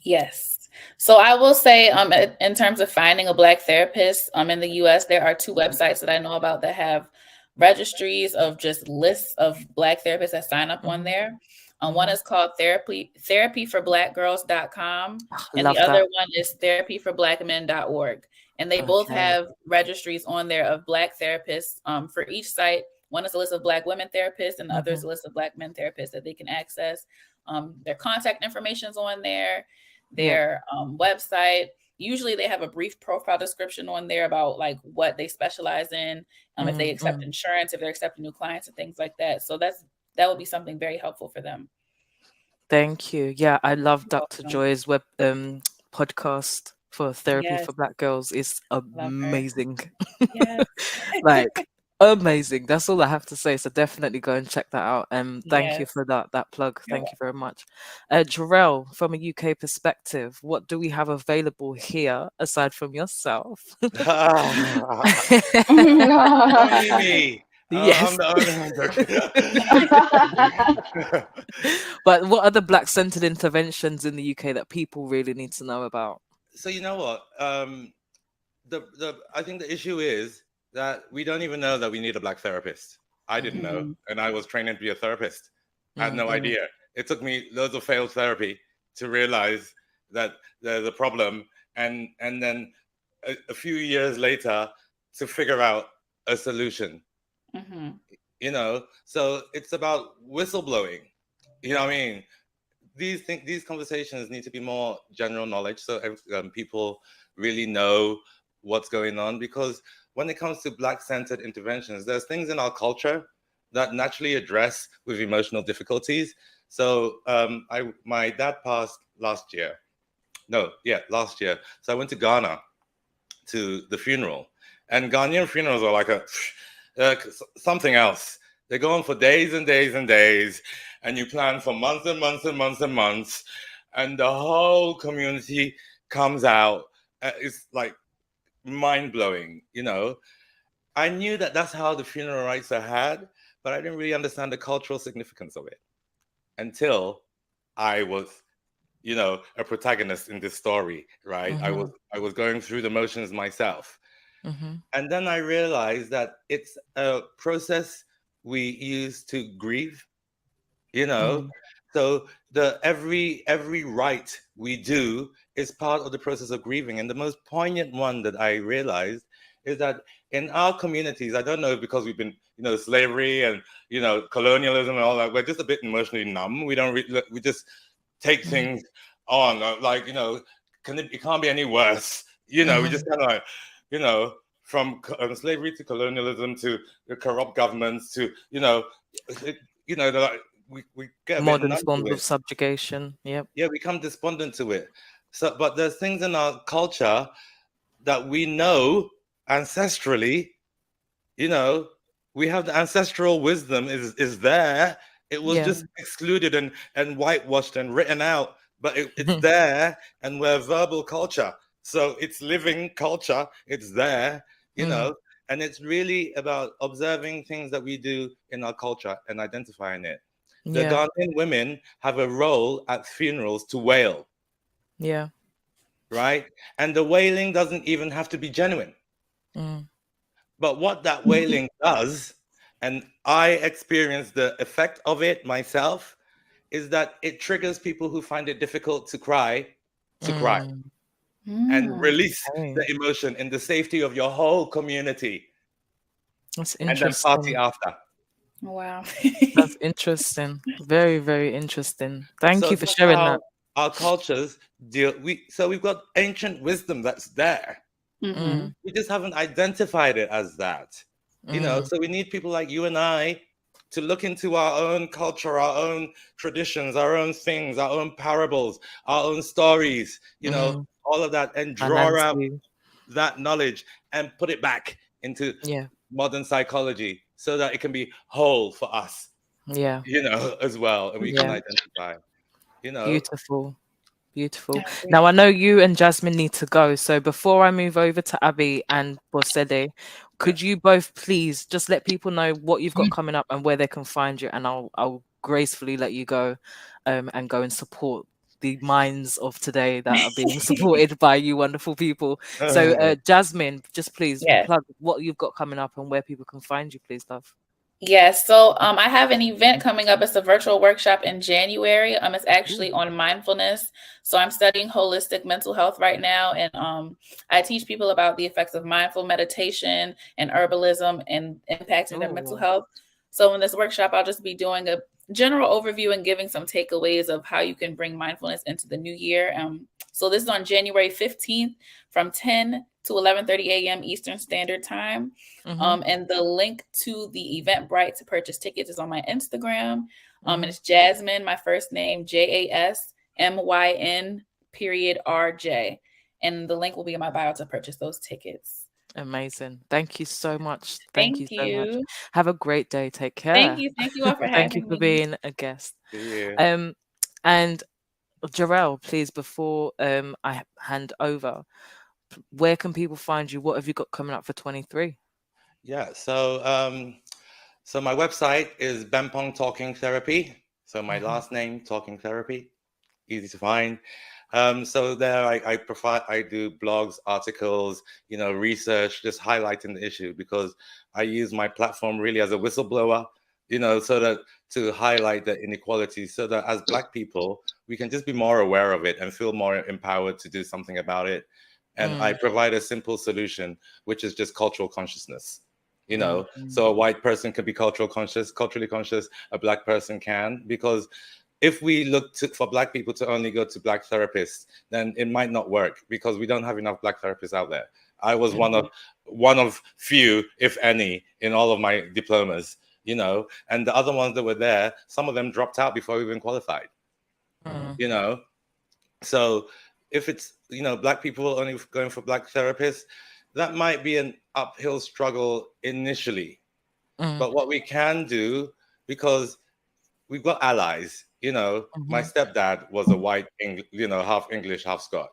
Yes. So I will say, in terms of finding a Black therapist in the U.S., there are 2 websites that I know about that have registries of just lists of Black therapists that sign up on there. One is called therapyforblackgirls.com, and the other one is therapyforblackmen.org. And they both have registries on there of Black therapists for each site. One is a list of Black women therapists, and the other is a list of Black men therapists that they can access. Their contact information is on there, their website. Usually they have a brief profile description on there about like what they specialize in, if they accept insurance, if they're accepting new clients and things like that. So that would be something very helpful for them. Thank you. Yeah, I love Dr. Joy's web podcast for Therapy for Black Girls. It's amazing. Like amazing. That's all I have to say. So definitely go and check that out. Thank you for that plug. Thank you very much. Jarrell, from a UK perspective, what do we have available here aside from yourself? Me. Yes. But what are the Black-centered interventions in the UK that people really need to know about? So you know what? I think the issue is that we don't even know that we need a Black therapist. I didn't know, and I was training to be a therapist. I had no idea. It took me loads of failed therapy to realize that there's a problem, and then a few years later to figure out a solution. So it's about whistleblowing. You know what I mean? These conversations need to be more general knowledge, so people really know what's going on. Because when it comes to Black-centered interventions, there's things in our culture that naturally address with emotional difficulties So my dad passed last year. Last year. So I went to Ghana to the funeral, and Ghanaian funerals are like something else. They go on for days and days and days, and you plan for months and months and months and months, and the whole community comes out. It's like mind-blowing, you know. I knew that that's how the funeral rites are had, but I didn't really understand the cultural significance of it until I was, you know, a protagonist in this story, right? I was going through the motions myself. And then I realized that it's a process we use to grieve, you know. So every rite we do is part of the process of grieving. And the most poignant one that I realized is that in our communities, I don't know, because we've been, you know, slavery and, you know, colonialism and all that, we're just a bit emotionally numb. We don't we just take things on, like, you know, it can't be any worse, you know. We just kind of like, you know, from slavery to colonialism to the corrupt governments to, you know, we get a modern bit forms of subjugation. Yeah, we become despondent to it. So, but there's things in our culture that we know ancestrally, you know, we have the ancestral wisdom is there. It was just excluded and whitewashed and written out, but it's there, and we're verbal culture. So it's living culture. It's there, you know, and it's really about observing things that we do in our culture and identifying it. The Ghanaian women have a role at funerals to wail. Yeah. Right? And the wailing doesn't even have to be genuine. But what that wailing does, and I experienced the effect of it myself, is that it triggers people who find it difficult to cry and release the emotion in the safety of your whole community. That's interesting. And then party after. Wow. That's interesting. Very, very interesting. Thank you for sharing that. Our cultures we've got ancient wisdom that's there. We just haven't identified it as that. You know, so we need people like you and I to look into our own culture, our own traditions, our own things, our own parables, our own stories, you know, all of that, and draw out that knowledge and put it back into modern psychology so that it can be whole for us. Yeah. You know, as well. And we can identify, you know. Beautiful. Beautiful. Now, I know you and Jasmine need to go. So before I move over to Abby and Bosede, could you both please just let people know what you've got coming up and where they can find you? And I'll gracefully let you go and go and support the minds of today that are being supported by you wonderful people. So Jasmine, just please plug what you've got coming up and where people can find you, please, love. Yes. So I have an event coming up. It's a virtual workshop in January. It's actually on mindfulness. So I'm studying holistic mental health right now. And I teach people about the effects of mindful meditation and herbalism and impacting their mental health. So in this workshop, I'll just be doing a general overview and giving some takeaways of how you can bring mindfulness into the new year. So this is on January 15th from 10 to 11:30 a.m. Eastern Standard Time. And the link to the Eventbrite to purchase tickets is on my Instagram. And it's Jasmine, my first name, JASMYN.RJ. And the link will be in my bio to purchase those tickets. Amazing. Thank you so much. Thank you so much. Have a great day. Take care. Thank you. Thank you all for having me. Thank you for being a guest. And Jarrell, please, before I hand over, where can people find you? What have you got coming up for 23? Yeah, so my website is Bempong Talking Therapy. So my last name, Talking Therapy, easy to find. So there I do blogs, articles, you know, research, just highlighting the issue, because I use my platform really as a whistleblower, you know, so that to highlight the inequality, so that as Black people, we can just be more aware of it and feel more empowered to do something about it. And I provide a simple solution, which is just cultural consciousness. You know, so a white person can be culturally conscious, a Black person can, because if we look for Black people to only go to Black therapists, then it might not work, because we don't have enough Black therapists out there. I was one of few, if any, in all of my diplomas, you know, and the other ones that were there, some of them dropped out before we even qualified, you know. So if it's, you know, Black people only going for Black therapists, that might be an uphill struggle initially. But what we can do, because we've got allies, you know, my stepdad was a white, you know, half English, half Scot,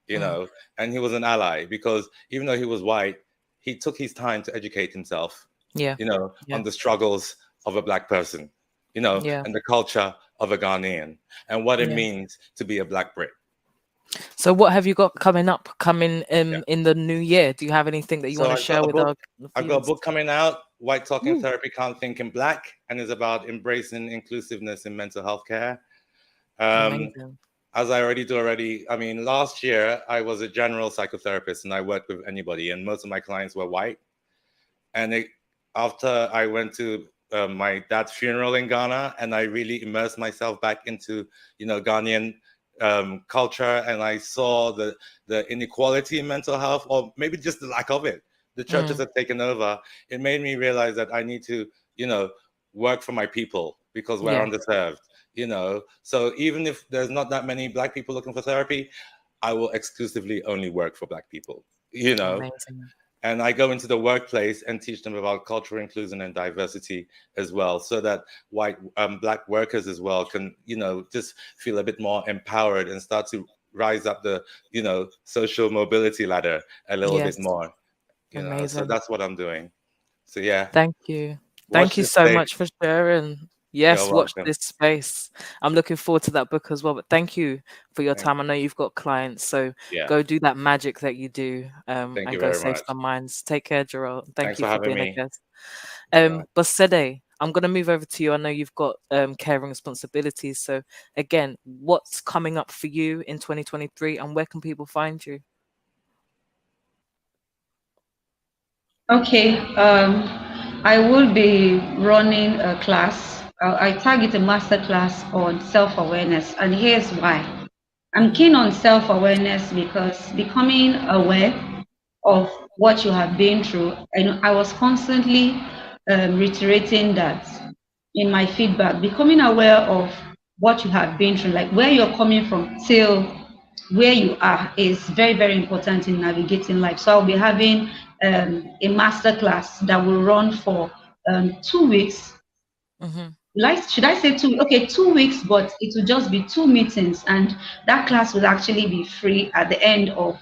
you know, and he was an ally because even though he was white, he took his time to educate himself, you know, on the struggles of a Black person, you know, and the culture of a Ghanaian and what it means to be a Black Brit. So what have you got coming in the new year? Do you have anything that you want to share with our I've got a book coming out, White Talking Therapy Can't Think in Black, and is about embracing inclusiveness in mental health care. As I I mean, last year I was a general psychotherapist and I worked with anybody, and most of my clients were white. And after I went to my dad's funeral in Ghana, and I really immersed myself back into, you know, Ghanaian culture, and I saw the inequality in mental health, or maybe just the lack of it. The churches have taken over. It made me realize that I need to, you know, work for my people because we're underserved, you know. So even if there's not that many Black people looking for therapy, I will exclusively only work for Black people, you know. Amazing. And I go into the workplace and teach them about cultural inclusion and diversity as well, so that white Black workers as well can, you know, just feel a bit more empowered and start to rise up the, you know, social mobility ladder a little bit more. You know, so that's what I'm doing. So yeah. Thank you. Thank you so much for sharing. Yes, watch this space. I'm looking forward to that book as well. But thank you for your time. I know you've got clients, so go do that magic that you do, and go save some minds. Take care, Jarrell. Thank you for being a guest. Bosede, I'm going to move over to you. I know you've got caring responsibilities. So again, what's coming up for you in 2023, and where can people find you? Okay, I will be running a class. I target a master class on self-awareness, and here's why. I'm keen on self-awareness because becoming aware of what you have been through, and I was constantly reiterating that in my feedback, becoming aware of what you have been through, like where you're coming from till where you are, is very, very important in navigating life. So I'll be having a master class that will run for 2 weeks. Should I say 2? Okay, 2 weeks, but it will just be 2 meetings, and that class will actually be free at the end of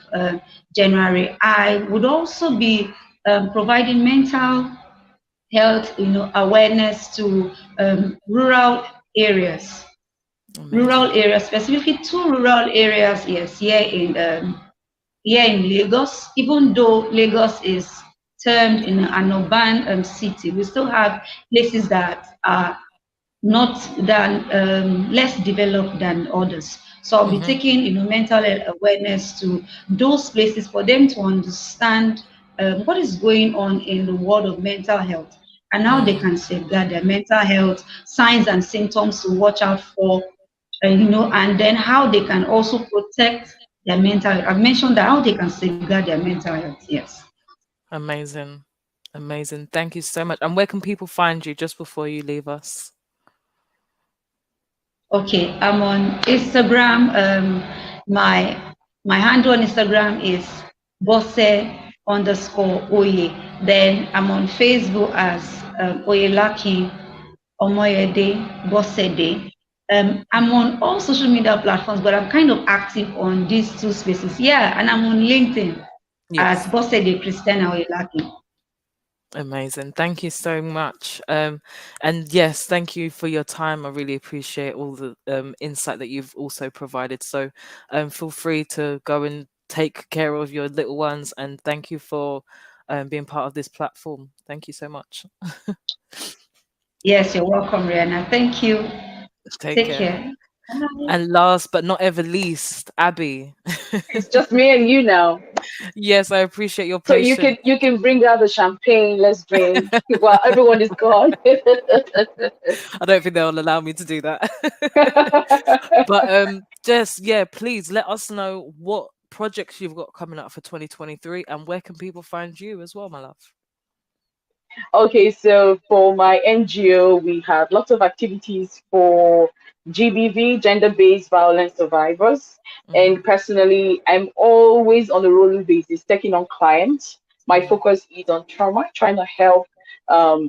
January. I would also be providing mental health, you know, awareness to rural areas. Rural areas, specifically 2 rural areas, yes, here in Lagos. Even though Lagos is termed in an urban city, we still have places that are not than less developed than others. So I'll be taking, you know, mental health awareness to those places for them to understand what is going on in the world of mental health and how they can safeguard their mental health, signs and symptoms to watch out for, you know, and then how they can also protect their mental health. I've mentioned that how they can safeguard their mental health. Yes. Amazing. Amazing. Thank you so much. And where can people find you just before you leave us? Okay, I'm on Instagram. My handle on Instagram is Bose_Oye. Then I'm on Facebook as Oyelakin Omoyede Bosede. I'm on all social media platforms, but I'm kind of active on these 2 spaces. Yeah, and I'm on LinkedIn as Bosede Christiana Oyelakin. Amazing. Thank you so much. And yes, thank you for your time. I really appreciate all the insight that you've also provided. So feel free to go and take care of your little ones. And thank you for being part of this platform. Thank you so much. Yes, you're welcome, Rihanna. Thank you. Take care. And last but not ever least, Abby. It's just me and you now. Yes, I appreciate your So patience. you can bring out the champagne. Let's drink while everyone is gone. I don't think they'll allow me to do that. But just please let us know what projects you've got coming up for 2023, and where can people find you as well, my love? Okay, so for my NGO, we have lots of activities for GBV, gender-based violence survivors. And personally, I'm always on a rolling basis taking on clients. My focus is on trauma, trying to help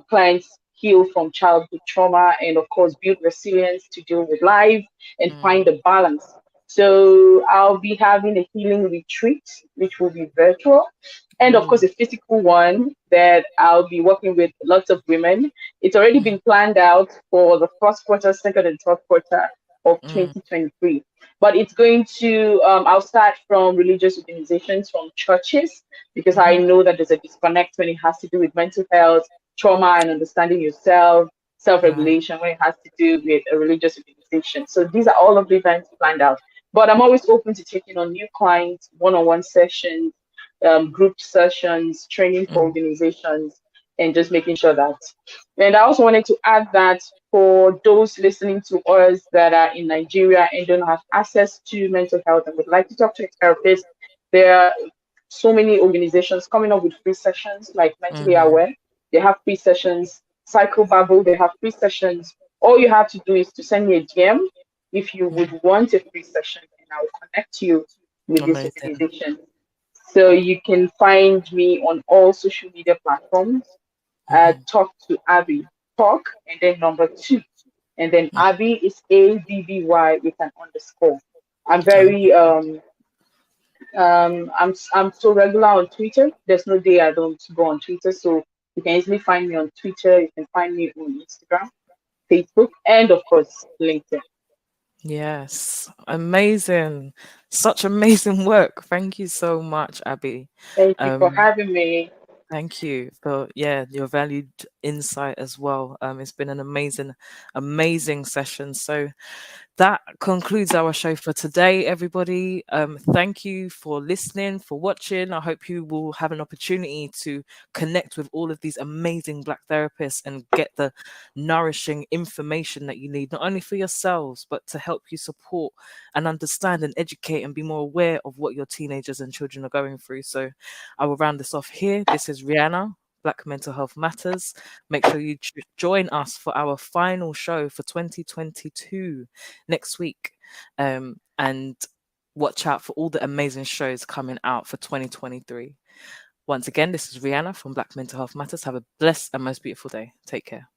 clients heal from childhood trauma and, of course, build resilience to deal with life and find a balance. So I'll be having a healing retreat, which will be virtual, and of course a physical one that I'll be working with lots of women. It's already been planned out for the first quarter, second and third quarter of 2023. But it's going to, I'll start from religious organizations, from churches, because I know that there's a disconnect when it has to do with mental health, trauma, and understanding yourself, self-regulation when it has to do with a religious organization. So these are all of the events planned out. But I'm always open to taking on new clients, one-on-one sessions, group sessions, training for organizations, and just making sure that. And I also wanted to add that for those listening to us that are in Nigeria and don't have access to mental health and would like to talk to a therapist, there are so many organizations coming up with free sessions like Mentally Aware. They have free sessions. Psychobabble, they have free sessions. All you have to do is to send me a DM if you would want a free session, and I will connect you with this Amazing. organization. So you can find me on all social media platforms. Talk to Abby, talk, and then number 2. And then Abby is ABBY with an underscore. I'm very I'm so regular on Twitter. There's no day I don't go on Twitter. So you can easily find me on Twitter. You can find me on Instagram, Facebook, and of course LinkedIn. Yes, amazing. Such amazing work. Thank you so much, Abby. Thank you for having me. Thank you for your valued insight as well. It's been an amazing session. So that concludes our show for today, everybody. Thank you for listening, for watching. I hope you will have an opportunity to connect with all of these amazing Black therapists and get the nourishing information that you need, not only for yourselves, but to help you support and understand and educate and be more aware of what your teenagers and children are going through. So I will round this off here. This is Rihanna, Black Mental Health Matters. Make sure you join us for our final show for 2022 next week, and watch out for all the amazing shows coming out for 2023. Once again, this is Rihanna from Black Mental Health Matters. Have a blessed and most beautiful day. Take care.